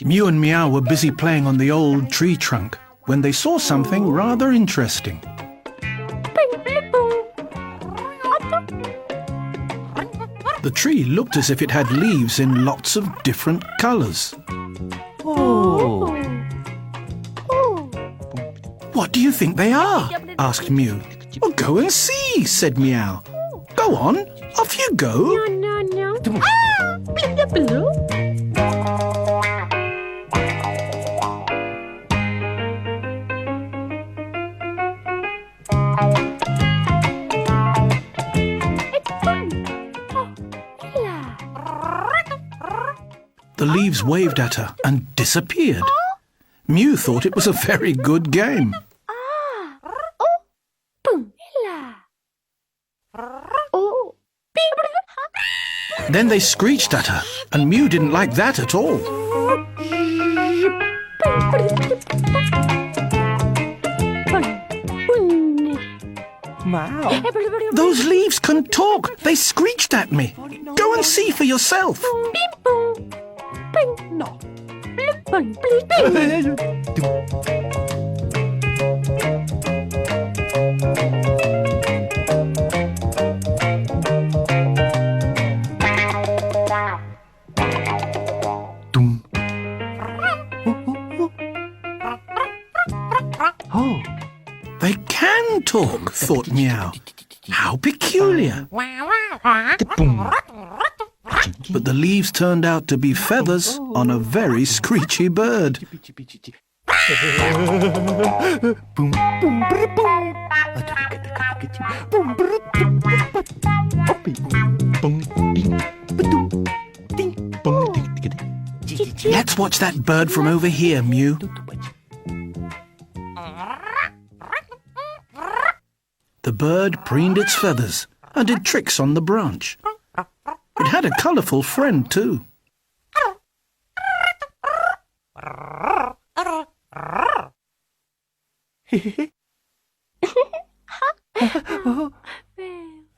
Mio and Meow were busy playing on the old tree trunk when they saw something rather interesting. The tree looked as if it had leaves in lots of different colours. Oh. What do you think they are? Asked Mew. Well, go and see, said Meow. Go on, off you go. The leaves waved at her and disappeared. Mew thought it was a very good game. Then they screeched at her, and Mew didn't like that at all. Wow. Those leaves can talk. They screeched at me. Go and see for yourself. No. Oh, they can talk, thought Meow. How peculiar. But the leaves turned out to be feathers on a very screechy bird. Let's watch that bird from over here, Mew. The bird preened its feathers and did tricks on the branch. It had a colourful friend, too.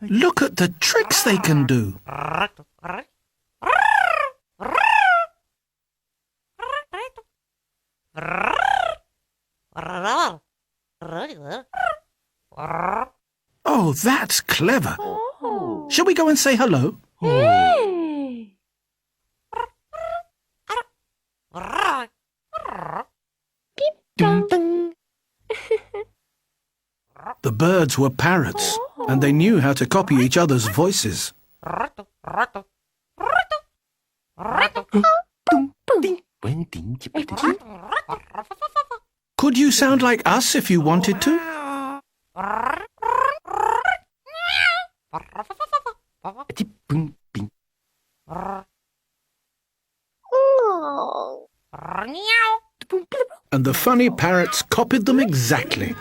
Look at the tricks they can do. Oh, that's clever. Oh. Shall we go and say hello? Hey. Ding, ding. The birds were parrots, and they knew how to copy each other's voices. Could you sound like us if you wanted to? And the funny parrots copied them exactly.